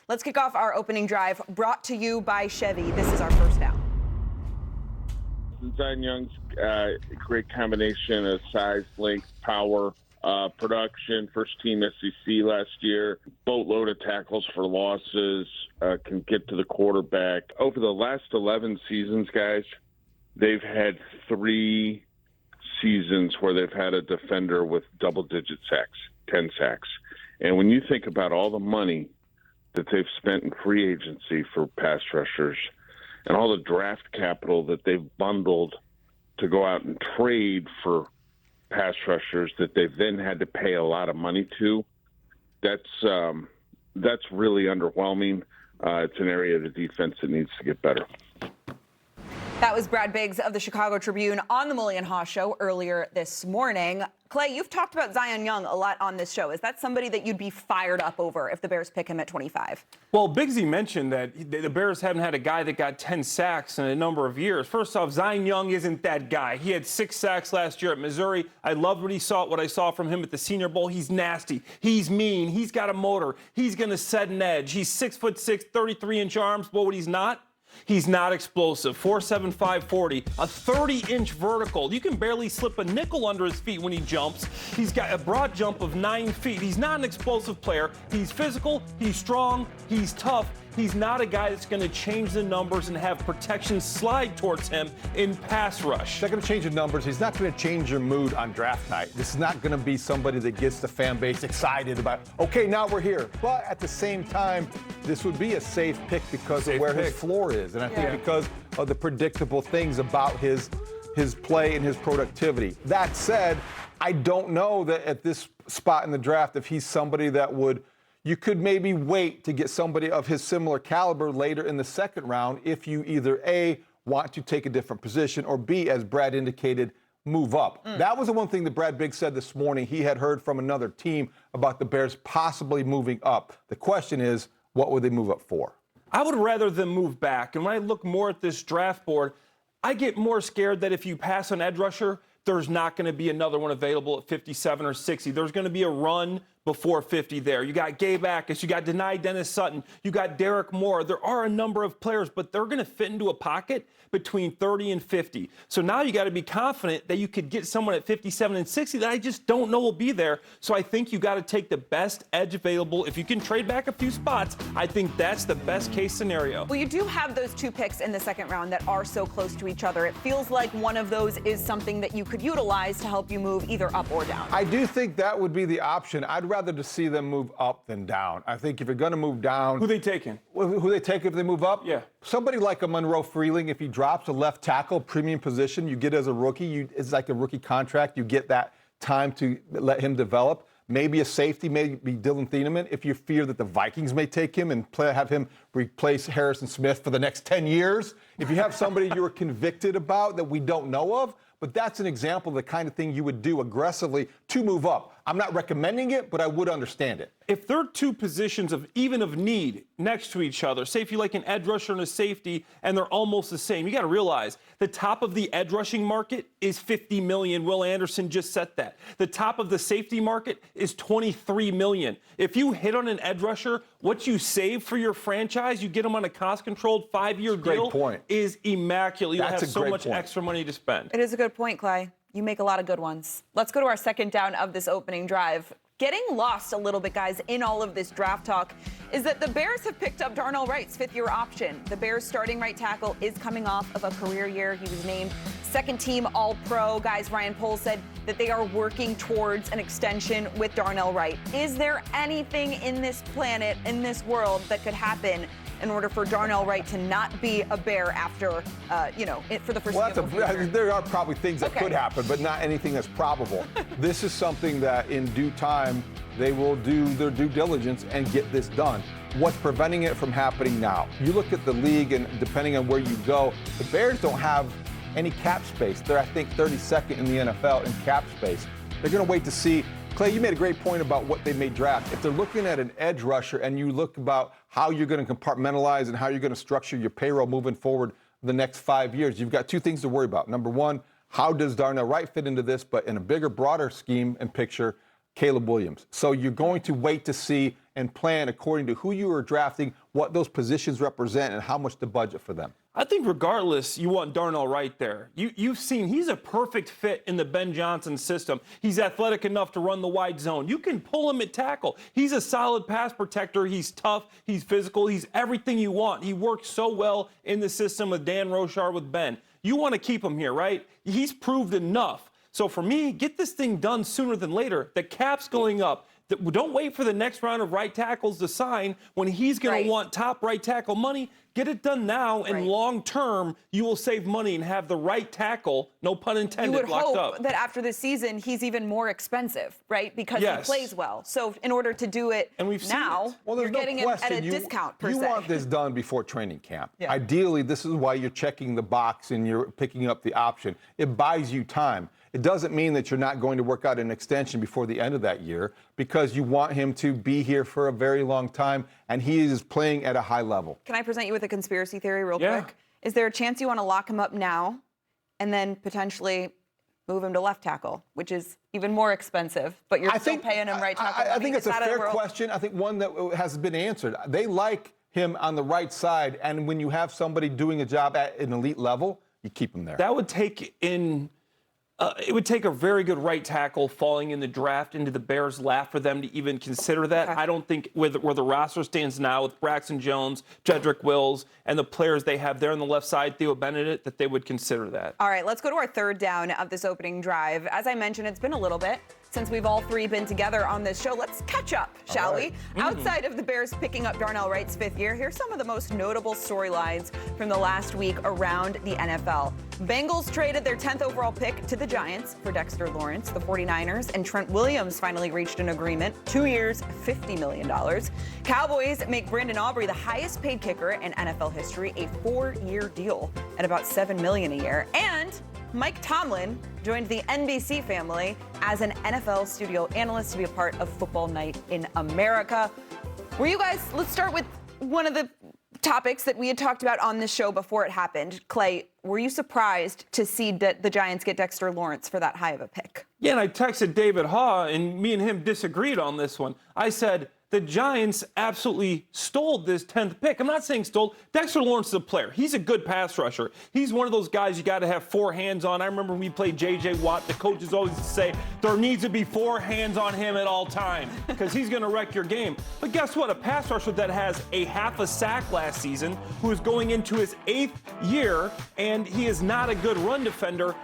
Let's kick off our opening drive, brought to you by Chevy. This is our first down. Zion Young's great combination of size, length, power, production. First team SEC last year. Boatload of tackles for losses. Can get to the quarterback. Over the last 11 seasons, guys, they've had 3 seasons where they've had a defender with double-digit sacks, 10 sacks. And when you think about all the money that they've spent in free agency for pass rushers and all the draft capital that they've bundled to go out and trade for pass rushers that they've then had to pay a lot of money to, that's really underwhelming. It's an area of the defense that needs to get better. That was Brad Biggs of the Chicago Tribune on the Mully and Haugh show earlier this morning. Clay, you've talked about Zion Young a lot on this show. Is that somebody that you'd be fired up over if the Bears pick him at 25? Well, Biggsy mentioned that the Bears haven't had a guy that got 10 sacks in a number of years. First off, Zion Young isn't that guy. He had 6 sacks last year at Missouri. I loved what I saw from him at the Senior Bowl. He's nasty. He's mean. He's got a motor. He's going to set an edge. He's 6'6", 33-inch arms. But what he's not? He's not explosive. 4'7", 540, a 30-inch vertical. You can barely slip a nickel under his feet when he jumps. He's got a broad jump of 9 feet. He's not an explosive player. He's physical, he's strong, he's tough. He's not a guy that's going to change the numbers and have protection slide towards him in pass rush. He's not going to change the numbers. He's not going to change your mood on draft night. This is not going to be somebody that gets the fan base excited about, okay, now we're here. But at the same time, this would be a safe pick because of where his floor is. And I think because of the predictable things about his play and his productivity. That said, I don't know that at this spot in the draft if he's somebody that would – you could maybe wait to get somebody of his similar caliber later in the second round if you either A, want to take a different position, or B, as Brad indicated, move up. That was the one thing that Brad Biggs said this morning. He had heard from another team about the Bears possibly moving up. The question is, what would they move up for? I would rather them move back. And when I look more at this draft board, I get more scared that if you pass an edge rusher, there's not going to be another one available at 57 or 60. There's going to be a run before 50 there. You got Gabe Akis, you got Denai Dennis Sutton, you got Derek Moore. There are a number of players, but they're going to fit into a pocket between 30 and 50. So now you got to be confident that you could get someone at 57 and 60 that I just don't know will be there. So I think you got to take the best edge available. If you can trade back a few spots, I think that's the best case scenario. Well, you do have those 2 picks in the second round that are so close to each other. It feels like one of those is something that you could utilize to help you move either up or down. I do think that would be the option. I'd rather to see them move up than down. I think if you're going to move down... Who they taking? Who they take if they move up? Yeah. Somebody like a Monroe Freeling, if he drops a left tackle, premium position, you get as a rookie. It's like a rookie contract. You get that time to let him develop. Maybe a safety, maybe Dylan Thieneman, if you fear that the Vikings may take him and have him replace Harrison Smith for the next 10 years. If you have somebody you're convicted about that we don't know of, but that's an example of the kind of thing you would do aggressively to move up. I'm not recommending it, but I would understand it. If there are 2 positions of need next to each other, say if you like an edge rusher and a safety, and they're almost the same, you got to realize the top of the edge rushing market is $50 million. Will Anderson just set that. The top of the safety market is $23 million. If you hit on an edge rusher, what you save for your franchise, you get them on a cost-controlled 5-year deal, is immaculate. You'll have so much extra money to spend. It is a good point, Clay. You make a lot of good ones. Let's go to our second down of this opening drive. Getting lost a little bit, guys, in all of this draft talk is that the Bears have picked up Darnell Wright's 5th-year option. The Bears starting right tackle is coming off of a career year. He was named second-team All-Pro. Guys, Ryan Poles said that they are working towards an extension with Darnell Wright. Is there anything in this planet, in this world, that could happen in order for Darnell Wright to not be a Bear after, for the foreseeable future? There are probably things that could happen, but not anything that's probable. This is something that in due time, they will do their due diligence and get this done. What's preventing it from happening now? You look at the league, and depending on where you go, the Bears don't have any cap space. They're, I think, 32nd in the NFL in cap space. They're going to wait to see. Clay, you made a great point about what they may draft. If they're looking at an edge rusher and you look about how you're going to compartmentalize and how you're going to structure your payroll moving forward the next 5 years, you've got 2 things to worry about. Number one, how does Darnell Wright fit into this? But in a bigger, broader scheme and picture, Caleb Williams. So you're going to wait to see and plan according to who you are drafting, what those positions represent, and how much to budget for them. I think regardless, you want Darnell Wright there. You've seen he's a perfect fit in the Ben Johnson system. He's athletic enough to run the wide zone. You can pull him at tackle. He's a solid pass protector. He's tough. He's physical. He's everything you want. He works so well in the system with Dan Rochar, with Ben. You want to keep him here, right? He's proved enough. So for me, get this thing done sooner than later. The cap's going up. Don't wait for the next round of right tackles to sign when he's going to want top right tackle money. Get it done now, and long term, you will save money and have the right tackle, no pun intended, locked up. You would hope that after this season, he's even more expensive, right? Because he plays well. So in order to do it now, you're getting him at a discount, per se. You want this done before training camp. Yeah. Ideally, this is why you're checking the box and you're picking up the option. It buys you time. It doesn't mean that you're not going to work out an extension before the end of that year, because you want him to be here for a very long time, and he is playing at a high level. Can I present you with a conspiracy theory real quick? Is there a chance you want to lock him up now and then potentially move him to left tackle, which is even more expensive, but you're still paying him right tackle? I think it's a fair question. I think one that has been answered. They like him on the right side, and when you have somebody doing a job at an elite level, you keep him there. That would take in... it would take a very good right tackle falling in the draft into the Bears' lap for them to even consider that. I don't think where the roster stands now with Braxton Jones, Jedrick Wills, and the players they have there on the left side, Theo Benedict, that they would consider that. All right, let's go to our third down of this opening drive. As I mentioned, it's been a little bit since we've all three been together on this show. Let's catch up, shall we? Outside of the Bears picking up Darnell Wright's fifth year, here's some of the most notable storylines from the last week around the NFL. Bengals traded their 10th overall pick to the Giants for Dexter Lawrence. The 49ers and Trent Williams finally reached an agreement. 2 years, $50 million. Cowboys make Brandon Aubrey the highest paid kicker in NFL history, a 4-year deal at about $7 million a year. And Mike Tomlin joined the NBC family as an NFL studio analyst to be a part of Football Night in America. Let's start with one of the topics that we had talked about on this show before it happened. Clay, were you surprised to see that the Giants get Dexter Lawrence for that high of a pick? Yeah, and I texted David Haugh, and me and him disagreed on this one. I said, the Giants absolutely stole this 10th pick. I'm not saying stole. Dexter Lawrence is a player. He's a good pass rusher. He's one of those guys you got to have 4 hands on. I remember when we played J.J. Watt, the coaches always say there needs to be 4 hands on him at all times because he's going to wreck your game. But guess what? A pass rusher that has a half a sack last season, who is going into his 8th year, and he is not a good run defender,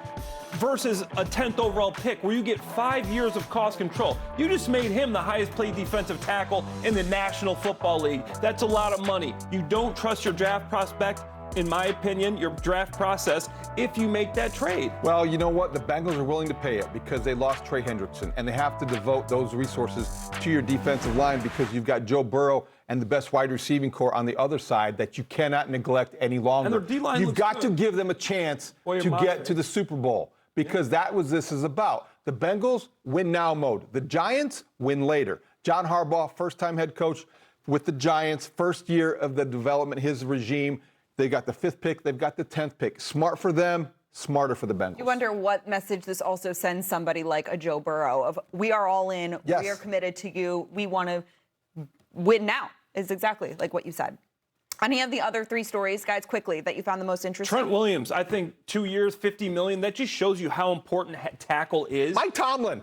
versus a 10th overall pick where you get 5 years of cost control. You just made him the highest paid defensive tackle in the National Football League. That's a lot of money. You don't trust your draft prospect, in my opinion, your draft process, if you make that trade. Well, you know what? The Bengals are willing to pay it because they lost Trey Hendrickson, and they have to devote those resources to your defensive line because you've got Joe Burrow and the best wide receiving core on the other side that you cannot neglect any longer. And their D-line You've got to give them a chance to get to the Super Bowl. Because that was this is about. The Bengals, win now mode. The Giants, win later. John Harbaugh, first-time head coach with the Giants, first year of the development, his regime. They got the 5th pick. They've got the 10th pick. Smart for them, smarter for the Bengals. You wonder what message this also sends somebody like a Joe Burrow of, we are all in, we are committed to you, we want to win now, is exactly like what you said. Any of the other 3 stories, guys, quickly, that you found the most interesting? Trent Williams, I think 2 years, $50 million. That just shows you how important tackle is. Mike Tomlin.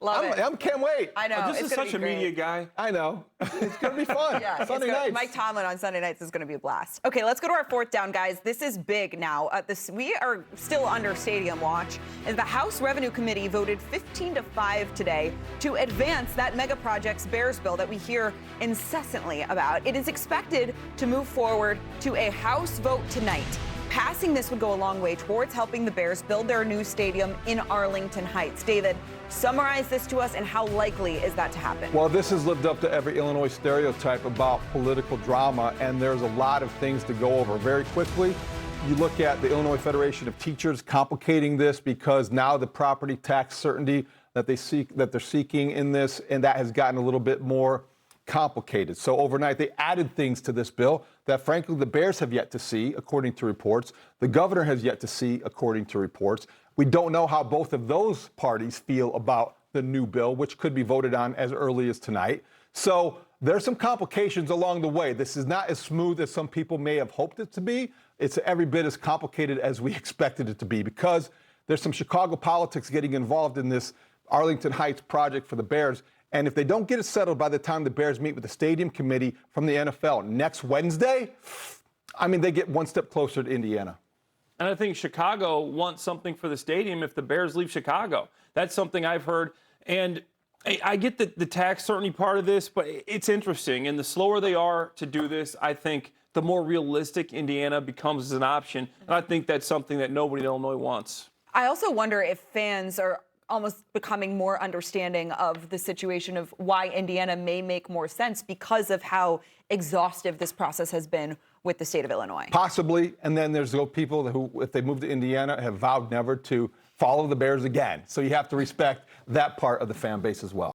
Love it. I can't wait. I know. This is such a media guy. I know. It's going to be fun. Sunday nights. Mike Tomlin on Sunday nights is going to be a blast. Okay, let's go to our 4th down, guys. This is big now. We are still under stadium watch. And the House Revenue Committee voted 15-5 today to advance that mega projects Bears bill that we hear incessantly about. It is expected to move forward to a House vote tonight. Passing this would go a long way towards helping the Bears build their new stadium in Arlington Heights. David, summarize this to us, and how likely is that to happen? Well, this has lived up to every Illinois stereotype about political drama, and there's a lot of things to go over very quickly. You look at the Illinois Federation of Teachers complicating this because now the property tax certainty that they're seeking in this, and that has gotten a little bit more complicated. So overnight, they added things to this bill that, frankly, the Bears have yet to see, according to reports. The governor has yet to see, according to reports. We don't know how both of those parties feel about the new bill, which could be voted on as early as tonight. So There's some complications along the way. This is not as smooth as some people may have hoped it to be. It's every bit as complicated as we expected it to be because there's some Chicago politics getting involved in this Arlington Heights project for the Bears. And if they don't get it settled by the time the Bears meet with the stadium committee from the NFL next Wednesday, I mean, they get one step closer to Indiana. And I think Chicago wants something for the stadium if the Bears leave Chicago. That's something I've heard. And I get the tax certainty part of this, but it's interesting. And the slower they are to do this, I think the more realistic Indiana becomes as an option. And I think that's something that nobody in Illinois wants. I also wonder if fans are almost becoming more understanding of the situation of why Indiana may make more sense because of how exhaustive this process has been with the state of Illinois. Possibly. And then there's those people who, if they move to Indiana, have vowed never to follow the Bears again. So you have to respect that part of the fan base as well.